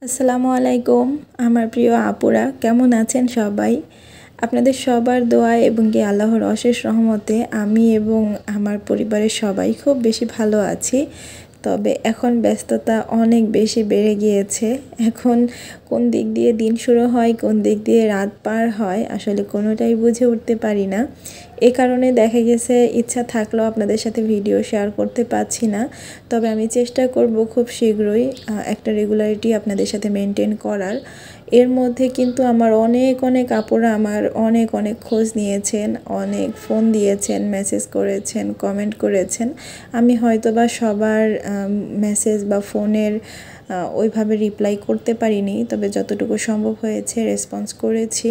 আসসালামু আলাইকুম আমার প্রিয় আপুরা কেমন আছেন সবাই। আপনাদের সবার দোয়া এবং কি আল্লাহর অশেষ রহমতে আমি এবং আমার পরিবারের সবাই খুব বেশি ভালো আছি। তবে এখন ব্যস্ততা অনেক বেশি বেড়ে গিয়েছে। এখন কোন দিক দিয়ে দিন শুরু হয় কোন দিক দিয়ে রাত পার হয় আসলে কোনোটাই বুঝে উঠতে পারি না। এ কারণে দেখা গেছে ইচ্ছা থাকলেও আপনাদের সাথে ভিডিও শেয়ার করতে পারছি না। তবে আমি চেষ্টা করব খুব শীঘ্রই একটা রেগুলারিটি আপনাদের সাথে মেনটেন করার। এর মধ্যে কিন্তু আমার অনেক আপুরা আমার অনেক খোঁজ নিয়েছেন, অনেক ফোন দিয়েছেন, মেসেজ করেছেন, কমেন্ট করেছেন। আমি হয়তোবা সবার মেসেজ বা ফোনের ওইভাবে রিপ্লাই করতে পারিনি, তবে যতটুকু সম্ভব হয়েছে রেসপন্স করেছি।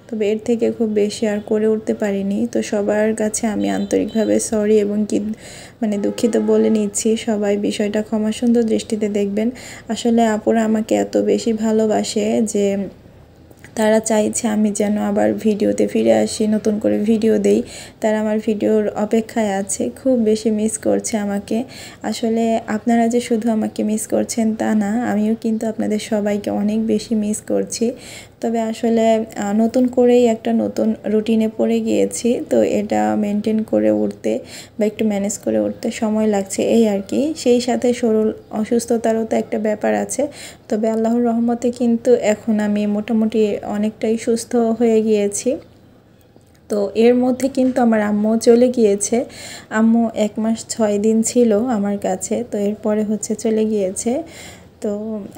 তবে এর থেকে খুব বেশি আর করে উঠতে পারিনি। তো সবার কাছে আমি আন্তরিকভাবে সরি এবং কি দুঃখিত বলে নিচ্ছি। সবাই বিষয়টা ক্ষমা সুন্দর দৃষ্টিতে দেখবেন। আসলে আপুরা আমাকে এত বেশি ভালোবাসে যে তারা চাইছে আমি যেন আবার ভিডিওতে ফিরে আসি, নতুন করে ভিডিও দেই। তারা আমার ভিডিওর অপেক্ষায় আছে, খুব বেশি মিস করছে আমাকে। আসলে আপনারা যে শুধু আমাকে মিস করছেন তা না, আমিও কিন্তু আপনাদের সবাইকে অনেক বেশি মিস করছি। তবে আসলে নতুন করেই একটা নতুন রুটিনে পড়ে গিয়েছি, তো এটা মেনটেন করে উঠতে বা একটু ম্যানেজ করে উঠতে সময় লাগছে এই আর কি। সেই সাথে শরীর অসুস্থতারও তো একটা ব্যাপার আছে। তবে আল্লাহর রহমতে কিন্তু এখন আমি মোটামুটি অনেকটাই সুস্থ হয়ে গিয়েছি। তো এর মধ্যে কিন্তু আমার আম্মু চলে গিয়েছে। আম্মু 1 মাস 6 দিন ছিল আমার কাছে, তো এরপরে চলে গিয়েছে। তো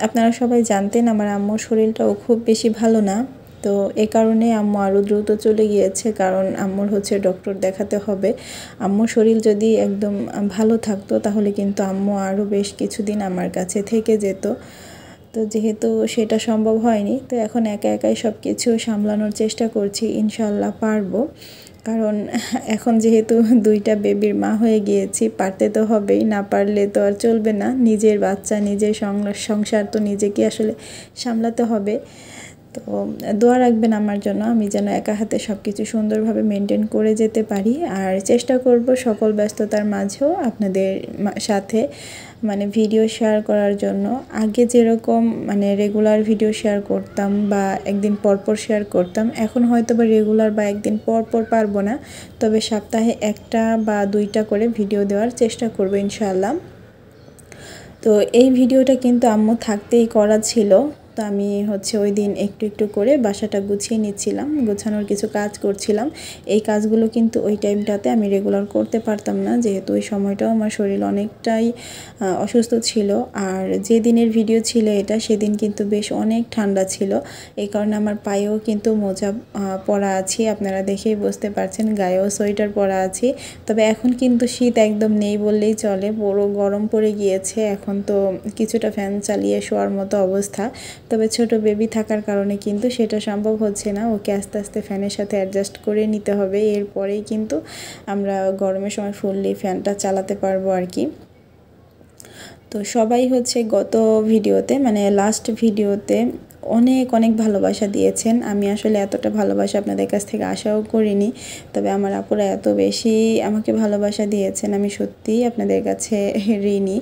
আপনারা সবাই জানতেন আমার আম্মুর শরীরটাও খুব বেশি ভালো না। তো এ কারণে আম্মু আরও দ্রুত চলে গিয়েছে, কারণ আম্মুর ডক্টর দেখাতে হবে। আম্মুর শরীর যদি একদম ভালো থাকতো তাহলে কিন্তু আম্মু আরও বেশ কিছুদিন আমার কাছে থেকে যেত। তো যেহেতু সেটা সম্ভব হয়নি, তো এখন একাই সব কিছু সামলানোর চেষ্টা করছি, ইনশাল্লাহ পারবো। কারণ এখন যেহেতু 2টা বেবির মা হয়ে গিয়েছি, পারতে তো হবেই, না পারলে তো আর চলবে না। নিজের বাচ্চা নিজের সংসার তো নিজেকে আসলে সামলাতে হবে। তো দোয়া রাখবেন আমার জন্য, আমি যেন একা হাতে সব কিছু সুন্দরভাবে মেনটেন করে যেতে পারি। আর চেষ্টা করব সকল ব্যস্ততার মাঝেও আপনাদের সাথে ভিডিও শেয়ার করার জন্য। আগে যেরকম রেগুলার ভিডিও শেয়ার করতাম বা একদিন পরপর শেয়ার করতাম, এখন হয়তো বা রেগুলার বা একদিন পরপর পারবো না। তবে সপ্তাহে 1টা বা 2টা করে ভিডিও দেওয়ার চেষ্টা করব ইনশাআল্লাহ। তো এই ভিডিওটা কিন্তু আম্মু থাকতেই করা ছিল। তো আমি ওই দিন একটু করে বাসাটা গুছিয়ে নিচ্ছিলাম, গোছানোর কিছু কাজ করছিলাম। এই কাজগুলো কিন্তু ওই টাইমটাতে আমি রেগুলার করতে পারতাম না, যেহেতু ওই সময়টাও আমার শরীর অনেকটাই অসুস্থ ছিল। আর যে দিনের ভিডিও ছিল এটা, সেদিন কিন্তু বেশ অনেক ঠান্ডা ছিল। এই কারণে আমার পায়েও কিন্তু মোজা পরা আছি, আপনারা দেখেই বুঝতে পারছেন, গায়েও সোয়েটার পরা আছি। তবে এখন কিন্তু শীত একদম নেই বললেই চলে, পুরো গরম পড়ে গিয়েছে। এখন তো কিছুটা ফ্যান চালিয়ে শোয়ার মতো অবস্থা। তবে ছোট বেবি থাকার কারণে কিন্তু সেটা সম্ভব হচ্ছে না, ওকে আস্তে আস্তে ফ্যানের সাথে অ্যাডজাস্ট করে নিতে হবে। এরপরেই কিন্তু আমরা গরমের সময় ফুললি ফ্যানটা চালাতে পারবো আর কি। তো সবাই গত ভিডিওতে লাস্ট ভিডিওতে অনেক ভালোবাসা দিয়েছেন। আমি আসলে এতটা ভালোবাসা আপনাদের কাছ থেকে আশাও করিনি। তবে আমার আপুরা এত বেশি আমাকে ভালোবাসা দিয়েছেন, আমি সত্যিই আপনাদের কাছে ঋণী।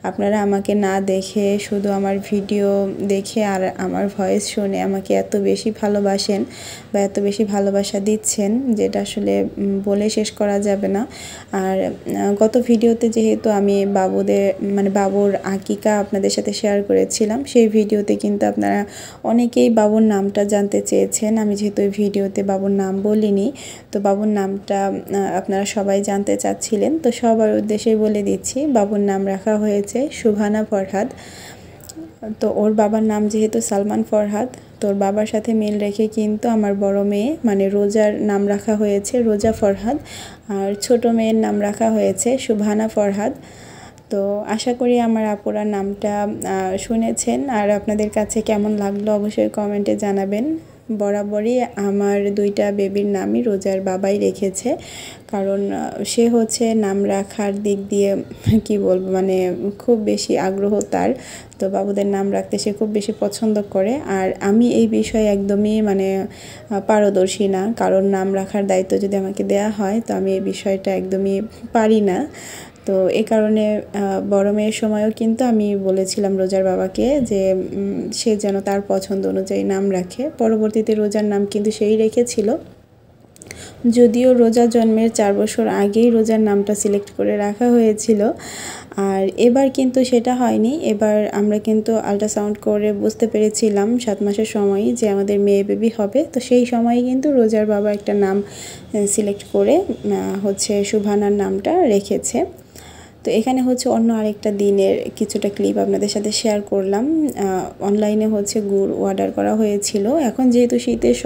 আপনারা আমাকে না দেখে শুধু আমার ভিডিও দেখে আর আমার ভয়েস শুনে আমাকে এত বেশি ভালোবাসেন বা এত বেশি ভালোবাসা দিচ্ছেন, যেটা আসলে বলে শেষ করা যাবে না। আর গত ভিডিওতে যেহেতু আমি বাবুর আকিকা আপনাদের সাথে শেয়ার করেছিলাম, সেই ভিডিওতে কিন্তু আপনারা অনেকেই বাবুর নামটা জানতে চেয়েছেন। আমি যেহেতু ওই ভিডিওতে বাবুর নাম বলিনি, তো বাবুর নামটা আপনারা সবাই জানতে চাচ্ছিলেন। তো সবার উদ্দেশ্যেই বলে দিচ্ছি, বাবুর নাম রাখা হয়েছে সুবহানা ফরহাদ। তো ওর বাবার নাম যেহেতু সালমান ফরহাদ, তো ওর বাবার সাথে মিল রেখে কিন্তু আমার বড় মেয়ে রোজার নাম রাখা হয়েছে রোজা ফরহাদ, আর ছোট মেয়ের নাম রাখা হয়েছে সুবহানা ফরহাদ। তো আশা করি আমার আপুরার নামটা শুনেছেন, আর আপনাদের কাছে কেমন লাগলো অবশ্যই কমেন্টে জানাবেন। বরাবরই আমার 2টা বেবির নামই রোজার বাবাই রেখেছে, কারণ সে নাম রাখার দিক দিয়ে কি বলবো, খুব বেশি আগ্রহ তার। তো বাবুদের নাম রাখতে সে খুব বেশি পছন্দ করে। আর আমি এই বিষয়ে একদমই পারদর্শী না, কারণ নাম রাখার দায়িত্ব যদি আমাকে দেয়া হয় তো আমি এই বিষয়টা একদমই পারি না। তো এই কারণে বড় মেয়ের সময়ও কিন্তু আমি বলেছিলাম রোজার বাবাকে যে সে যেন তার পছন্দ অনুযায়ী নাম রাখে। পরবর্তীতে রোজার নাম কিন্তু সেই রেখেছিল, যদিও রোজা জন্মের 4 বছর আগেই রোজার নামটা সিলেক্ট করে রাখা হয়েছিল। আর এবার কিন্তু সেটা হয়নি। এবার আমরা কিন্তু আল্ট্রাসাউন্ড করে বুঝতে পেরেছিলাম 7 মাসের সময়ই যে আমাদের মেয়ে বেবি হবে। তো সেই সময় কিন্তু রোজার বাবা একটা নাম সিলেক্ট করে হচ্ছে সুবহানার নামটা রেখেছে। তো এখানে হচ্ছে অন্য আরেকটা দিনের কিছুটা ক্লিপ আপনাদের সাথে শেয়ার করলাম। অনলাইনে হচ্ছে গুড় অর্ডার করা হয়েছিল। এখন যেহেতু শীতের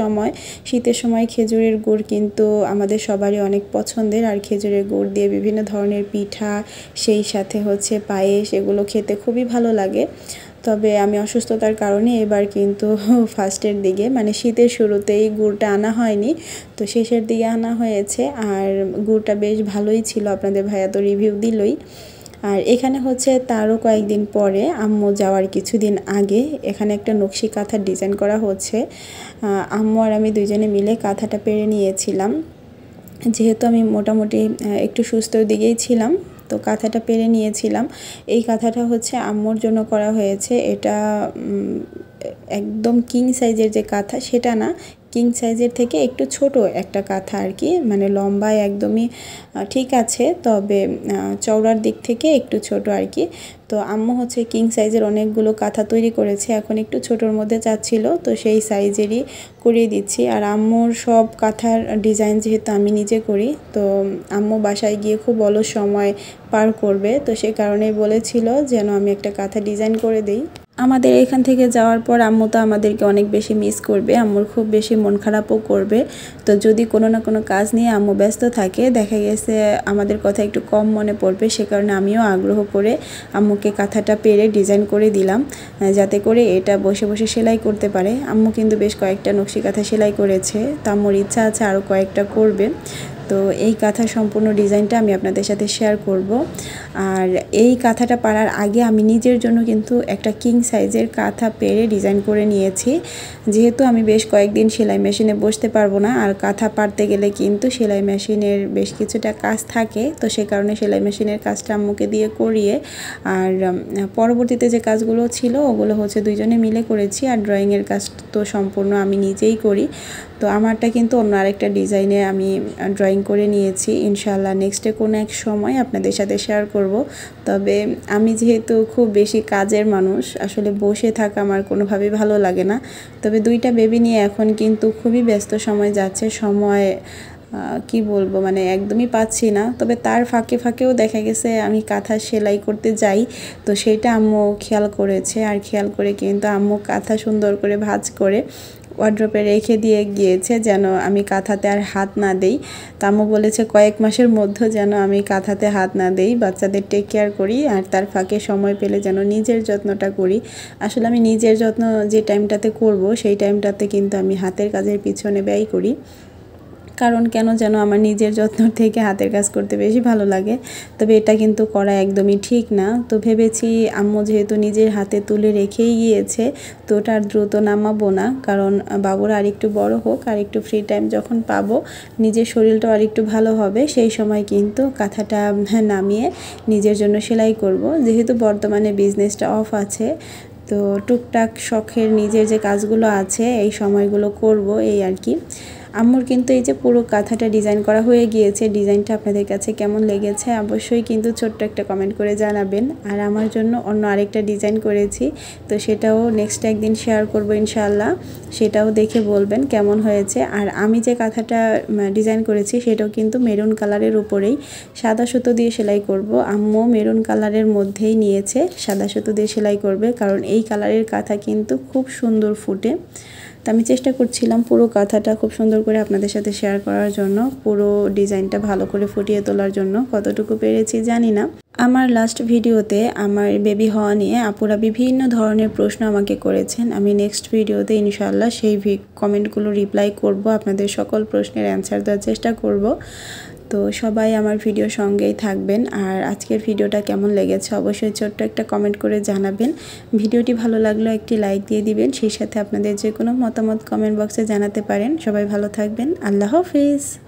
সময় খেজুরের গুড় কিন্তু আমাদের সবারই অনেক পছন্দের। আর খেজুরের গুড় দিয়ে বিভিন্ন ধরনের পিঠা, সেই সাথে হচ্ছে পায়েস, এগুলো খেতে খুবই ভালো লাগে। তবে আমি অসুস্থতার কারণে এবার কিন্তু ফার্স্টের দিকে মানে শীতের শুরুতেই গুড়টা আনা হয়নি, তো শেষের দিকে আনা হয়েছে। আর গুড়টা বেশ ভালোই ছিল, আপনাদের ভাইয়া তো রিভিউ দিলই। আর এখানে হচ্ছে তারও কয়েকদিন পরে আম্মু যাওয়ার কিছুদিন আগে এখানে একটা নকশি কাঁথার ডিজাইন করা হচ্ছে। আম্মু আর আমি দুইজনে মিলে কাঁথাটা পেরে নিয়েছিলাম। যেহেতু আমি মোটামুটি একটু সুস্থর দিকেই ছিলাম, তো কাঁথাটা পেরে নিয়েছিলাম। এই কাঁথাটা হচ্ছে আম্মুর জন্য করা হয়েছে। এটা একদম কিং সাইজের যে কাঁথা সেটা না, কিং সাইজের থেকে একটু ছোট একটা কাঁথা আর কি, মানে লম্বায় একদমই ঠিক আছে, তবে চওড়ার দিক থেকে একটু ছোট আর কি। তো আম্মু হচ্ছে কিং সাইজের অনেকগুলো কাঁথা তৈরি করেছে, এখন একটু ছোটোর মধ্যে চাচ্ছিল, তো সেই সাইজেরই করিয়ে দিচ্ছি। আর আম্মুর সব কাঁথার ডিজাইন যেহেতু আমি নিজে করি, তো আম্মু বাসায় গিয়ে খুব অলস সময় পার করবে, তো সে কারণেই বলেছিল যেন আমি একটা কাঁথা ডিজাইন করে দিই। আমাদের এখান থেকে যাওয়ার পর আম্মু তো আমাদেরকে অনেক বেশি মিস করবে, আম্মুর খুব বেশি মন খারাপও করবে। তো যদি কোনো না কোনো কাজ নিয়ে আম্মু ব্যস্ত থাকে, দেখা গেছে আমাদের কথা একটু কম মনে পড়বে, সে কারণে আমিও আগ্রহ করে আম্মুকে কাঁথাটা পেরে ডিজাইন করে দিলাম, যাতে করে এটা বসে বসে সেলাই করতে পারে। আম্মু কিন্তু বেশ কয়েকটা নকশি কাঁথা সেলাই করেছে, তো আম্মুর ইচ্ছা আছে আরও কয়েকটা করবে। তো এই কাঁথা সম্পূর্ণ ডিজাইনটা আমি আপনাদের সাথে শেয়ার করব। আর এই কাঁথাটা পাড়ার আগে আমি নিজের জন্য কিন্তু একটা কিং সাইজের কাঁথা পেরে ডিজাইন করে নিয়েছি। যেহেতু আমি বেশ কয়েকদিন সেলাই মেশিনে বসতে পারবো না, আর কাঁথা পাড়তে গেলে কিন্তু সেলাই মেশিনের বেশ কিছুটা কাজ থাকে, তো সে কারণে সেলাই মেশিনের কাজটা আম্মুকে দিয়ে করিয়ে, আর পরবর্তীতে যে কাজগুলো ছিল ওগুলো হচ্ছে দুইজনে মিলে করেছি। আর ড্রয়িংয়ের কাজ তো সম্পূর্ণ আমি নিজেই করি। তো আমারটা কিন্তু অন্য আরেকটা ডিজাইনে আমি ড্রয়িং করে নিয়েছি। ইনশাআল্লাহ নেক্সটে কোনো এক সময় আপনাদের সাথে শেয়ার করব। তবে আমি যেহেতু খুব বেশি কাজের মানুষ, আসলে বসে থাকা আমার কোনোভাবেই ভালো লাগে না। তবে দুইটা বেবি নিয়ে এখন কিন্তু খুবই ব্যস্ত সময় যাচ্ছে, সময় কি বলবো মানে একদমই পাচ্ছি না। তবে তার ফাঁকেও দেখা গেছে আমি কাঁথা সেলাই করতে যাই, তো সেইটা আম্মু খেয়াল করেছে। আর খেয়াল করে কিন্তু আম্মু কাঁথা সুন্দর করে ভাঁজ করে ওয়ার্ড্রপে রেখে দিয়ে গিয়েছে যেন আমি কাঁথাতে আর হাত না দেই। তো আম্মু বলেছে কয়েক মাসের মধ্যে যেন আমি কাঁথাতে হাত না দেই, বাচ্চাদের টেক কেয়ার করি, আর তার ফাঁকে সময় পেলে যেন নিজের যত্নটা করি। আসলে আমি নিজের যত্ন যে টাইমটাতে করব সেই টাইমটাতে কিন্তু আমি হাতের কাজের পিছনে ব্যয় করি, কারণ কেন যেন আমার নিজের যত্ন থেকে হাতের কাজ করতে বেশি ভালো লাগে। তবে এটা কিন্তু করা একদমই ঠিক না। তো ভেবেছি আম্মু যেহেতু নিজের হাতে তুলে রেখেই গিয়েছে, তো ওটা আর দ্রুত নামাবো না, কারণ বাবুরা আরেকটু বড় হোক, আর একটু ফ্রি টাইম যখন পাবো, নিজের শরীরটাও আরেকটু ভালো হবে, সেই সময় কিন্তু কাঁথাটা নামিয়ে নিজের জন্য সেলাই করব। যেহেতু বর্তমানে বিজনেসটা অফ আছে, তো টুকটাক শখের নিজের যে কাজগুলো আছে এই সময়গুলো করব, এই আর কি। আম্মুর কিন্তু এই যে পুরো কাঁথাটা ডিজাইন করা হয়ে গিয়েছে, ডিজাইনটা আপনাদের কাছে কেমন লেগেছে অবশ্যই কিন্তু ছোট্ট একটা কমেন্ট করে জানাবেন। আর আমার জন্য অন্য আরেকটা ডিজাইন করেছি, তো সেটাও নেক্সট একদিন শেয়ার করব ইনশাআল্লাহ, সেটাও দেখে বলবেন কেমন হয়েছে। আর আমি যে কাঁথাটা ডিজাইন করেছি সেটাও কিন্তু মেরুন কালারের উপরেই সাদা সুতো দিয়ে সেলাই করব। আম্মু মেরুন কালারের মধ্যেই নিয়েছে, সাদা সুতো দিয়ে সেলাই করবে, কারণ এই কালারের কাঁথা কিন্তু খুব সুন্দর ফুটে। তো আমি চেষ্টা করছিলাম পুরো কাঁথাটা খুব সুন্দর করে আপনাদের সাথে শেয়ার করার জন্য, পুরো ডিজাইনটা ভালো করে ফুটিয়ে তোলার জন্য। কতটুকু পেরেছি জানি না। আমার লাস্ট ভিডিওতে আমার বেবি হওয়া নিয়ে আপুরা বিভিন্ন ধরনের প্রশ্ন আমাকে করেছেন। আমি নেক্সট ভিডিওতে ইনশাআল্লাহ সেই কমেন্টগুলো রিপ্লাই করব, আপনাদের সকল প্রশ্নের অ্যান্সার দেওয়ার চেষ্টা করব। তো সবাই আমার ভিডিও সঙ্গেই থাকবেন। আর আজকের ভিডিওটা কেমন লেগেছে অবশ্যই ছোট্ট একটা কমেন্ট করে জানাবেন। ভিডিওটি ভালো লাগলে একটি লাইক দিয়ে দিবেন, সেই সাথে আপনাদের যে কোনো মতামত কমেন্ট বক্সে জানাতে পারেন। সবাই ভালো থাকবেন। আল্লাহ হাফেজ।